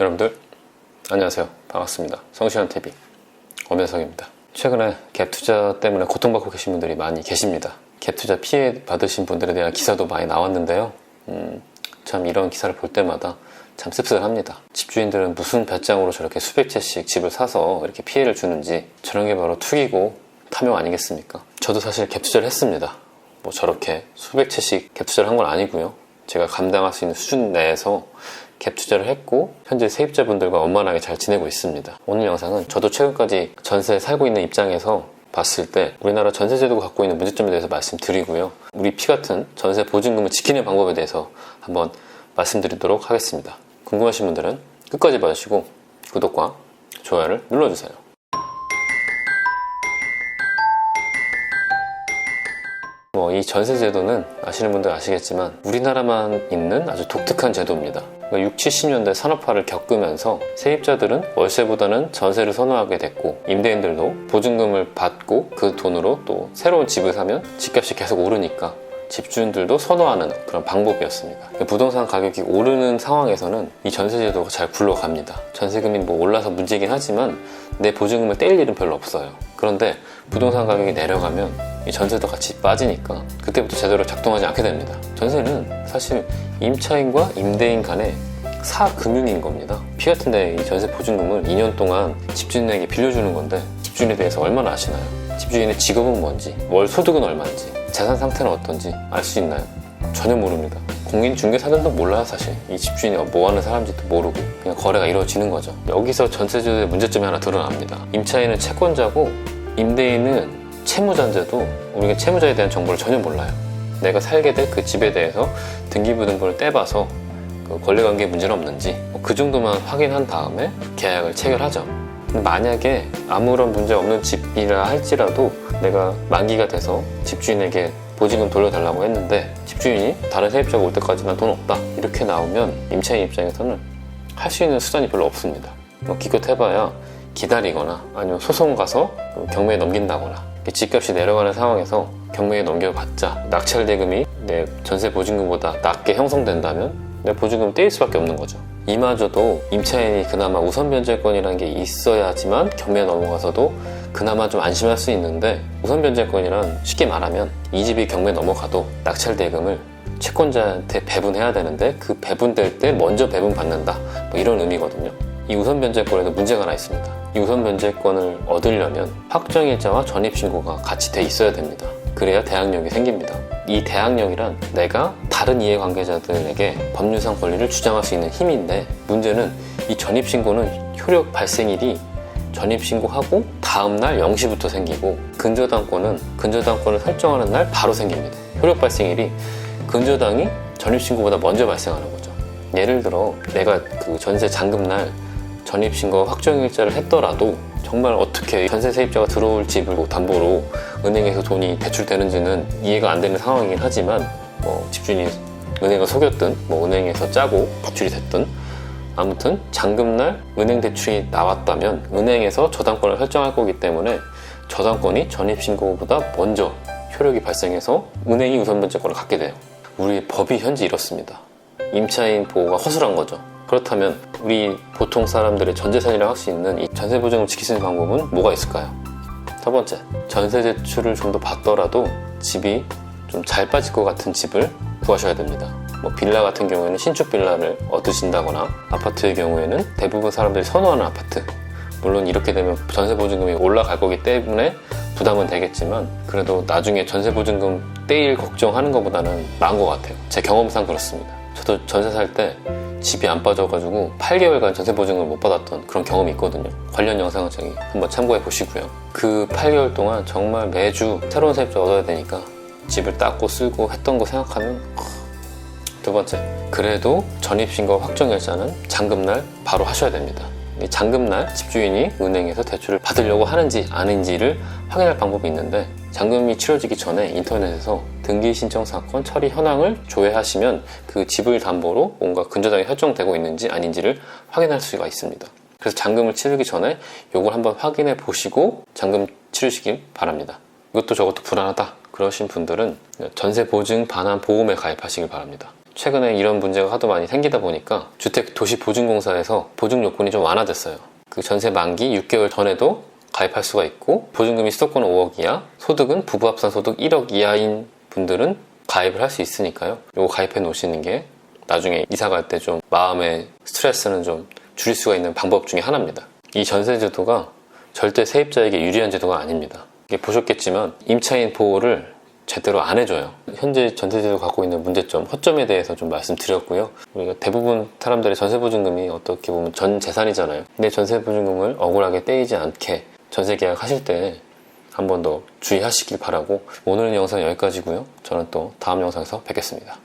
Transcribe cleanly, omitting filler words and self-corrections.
여러분들 안녕하세요. 반갑습니다. 성시현TV 엄현성입니다. 최근에 갭투자 때문에 고통받고 계신 분들이 많이 계십니다. 갭투자 피해 받으신 분들에 대한 기사도 많이 나왔는데요. 참 이런 기사를 볼 때마다 참 씁쓸합니다. 집주인들은 무슨 배짱으로 저렇게 수백 채씩 집을 사서 이렇게 피해를 주는지, 저런 게 바로 투기고 탐욕 아니겠습니까? 저도 사실 갭투자를 했습니다. 뭐 저렇게 수백 채씩 갭투자를 한 건 아니고요. 제가 감당할 수 있는 수준 내에서 갭 투자를 했고 현재 세입자분들과 원만하게 잘 지내고 있습니다. 오늘 영상은 저도 최근까지 전세에 살고 있는 입장에서 봤을 때 우리나라 전세제도가 갖고 있는 문제점에 대해서 말씀드리고요. 우리 피 같은 전세 보증금을 지키는 방법에 대해서 한번 말씀드리도록 하겠습니다. 궁금하신 분들은 끝까지 봐주시고 구독과 좋아요를 눌러주세요. 이 전세제도는 아시는 분들 아시겠지만 우리나라만 있는 아주 독특한 제도입니다. 60, 70년대 산업화를 겪으면서 세입자들은 월세보다는 전세를 선호하게 됐고, 임대인들도 보증금을 받고 그 돈으로 또 새로운 집을 사면 집값이 계속 오르니까 집주인들도 선호하는 그런 방법이었습니다. 부동산 가격이 오르는 상황에서는 이 전세제도가 잘 굴러갑니다. 전세금이 올라서 문제긴 하지만 내 보증금을 떼일 일은 별로 없어요. 그런데 부동산 가격이 내려가면 이 전세도 같이 빠지니까 그때부터 제대로 작동하지 않게 됩니다. 전세는 사실 임차인과 임대인 간의 사금융인 겁니다. 피 같은데 이 전세 보증금을 2년 동안 집주인에게 빌려주는 건데, 집주인에 대해서 얼마나 아시나요? 집주인의 직업은 뭔지, 월 소득은 얼마인지, 재산 상태는 어떤지 알 수 있나요? 전혀 모릅니다. 공인중개사들도 몰라요. 사실 이 집주인이 뭐하는 사람인지도 모르고 그냥 거래가 이루어지는 거죠. 여기서 전세제도의 문제점이 하나 드러납니다. 임차인은 채권자고 임대인은 채무자인데도 우리가 채무자에 대한 정보를 전혀 몰라요. 내가 살게 될 그 집에 대해서 등기부등본을 떼봐서 그 권리관계 문제는 없는지 그 정도만 확인한 다음에 계약을 체결하죠. 만약에 아무런 문제 없는 집이라 할지라도 내가 만기가 돼서 집주인에게 보증금 돌려달라고 했는데 집주인이 다른 세입자가 올 때까지 난 돈 없다 이렇게 나오면 임차인 입장에서는 할 수 있는 수단이 별로 없습니다. 기껏 해봐야 기다리거나 아니면 소송 가서 경매에 넘긴다거나, 집값이 내려가는 상황에서 경매에 넘겨봤자 낙찰대금이 내 전세 보증금보다 낮게 형성된다면 내 보증금을 떼일 수밖에 없는 거죠. 이마저도 임차인이 그나마 우선 변제권이라는 게 있어야지만 경매에 넘어가서도 그나마 좀 안심할 수 있는데, 우선 변제권이란 쉽게 말하면 이 집이 경매에 넘어가도 낙찰 대금을 채권자한테 배분해야 되는데 그 배분될 때 먼저 배분받는다, 이런 의미거든요. 이 우선 변제권에도 문제가 하나 있습니다. 이 우선 변제권을 얻으려면 확정일자와 전입신고가 같이 돼 있어야 됩니다. 그래야 대항력이 생깁니다. 이 대항력이란 내가 다른 이해관계자들에게 법률상 권리를 주장할 수 있는 힘인데, 문제는 이 전입신고는 효력 발생일이 전입신고하고 다음날 0시부터 생기고, 근저당권을 설정하는 날 바로 생깁니다. 효력 발생일이 근저당이 전입신고보다 먼저 발생하는 거죠. 예를 들어 내가 그 전세 잔금날 전입신고 확정일자를 했더라도 정말 어떻게 전세 세입자가 들어올 집을 담보로 은행에서 돈이 대출되는지는 이해가 안 되는 상황이긴 하지만, 집주인이 은행을 속였든 은행에서 짜고 대출이 됐든 아무튼 잔금날 은행 대출이 나왔다면 은행에서 저당권을 설정할 거기 때문에 저당권이 전입신고보다 먼저 효력이 발생해서 은행이 우선 변제권을 갖게 돼요. 우리 법이 현재 이렇습니다. 임차인 보호가 허술한 거죠. 그렇다면 우리 보통 사람들의 전재산이라고 할 수 있는 이 전세 보증을 지킬 수 있는 방법은 뭐가 있을까요? 첫 번째, 전세 대출을 좀 더 받더라도 집이 좀 잘 빠질 것 같은 집을 구하셔야 됩니다. 빌라 같은 경우에는 신축 빌라를 얻으신다거나, 아파트의 경우에는 대부분 사람들이 선호하는 아파트, 물론 이렇게 되면 전세 보증금이 올라갈 거기 때문에 부담은 되겠지만 그래도 나중에 전세 보증금 떼일 걱정하는 것보다는 나은 것 같아요. 제 경험상 그렇습니다. 저도 전세 살 때 집이 안 빠져가지고 8개월간 전세 보증금을 못 받았던 그런 경험이 있거든요. 관련 영상을 저기 한번 참고해 보시고요. 그 8개월 동안 정말 매주 새로운 세입자 얻어야 되니까 집을 닦고 쓰고 했던 거 생각하면. 두 번째, 그래도 전입신고 확정일자는 잔금날 바로 하셔야 됩니다. 잔금날 집주인이 은행에서 대출을 받으려고 하는지 아닌지를 확인할 방법이 있는데, 잔금이 치러지기 전에 인터넷에서 등기신청사건 처리 현황을 조회하시면 그 집을 담보로 뭔가 근저당이 설정되고 있는지 아닌지를 확인할 수가 있습니다. 그래서 잔금을 치르기 전에 이걸 한번 확인해 보시고 잔금 치르시길 바랍니다. 이것도 저것도 불안하다 그러신 분들은 전세 보증 반환 보험에 가입하시길 바랍니다. 최근에 이런 문제가 하도 많이 생기다 보니까 주택도시보증공사에서 보증 요건이 좀 완화됐어요. 그 전세 만기 6개월 전에도 가입할 수가 있고, 보증금이 수도권은 5억 이하, 소득은 부부 합산 소득 1억 이하인 분들은 가입을 할 수 있으니까요. 요거 가입해 놓으시는 게 나중에 이사 갈 때 좀 마음의 스트레스는 좀 줄일 수가 있는 방법 중에 하나입니다. 이 전세 제도가 절대 세입자에게 유리한 제도가 아닙니다. 이게 보셨겠지만 임차인 보호를 제대로 안 해줘요. 현재 전세제도 갖고 있는 문제점, 허점에 대해서 좀 말씀드렸고요. 우리가 대부분 사람들의 전세보증금이 어떻게 보면 전 재산이잖아요. 근데 전세보증금을 억울하게 떼이지 않게 전세 계약하실 때 한 번 더 주의하시길 바라고, 오늘은 영상 여기까지고요. 저는 또 다음 영상에서 뵙겠습니다.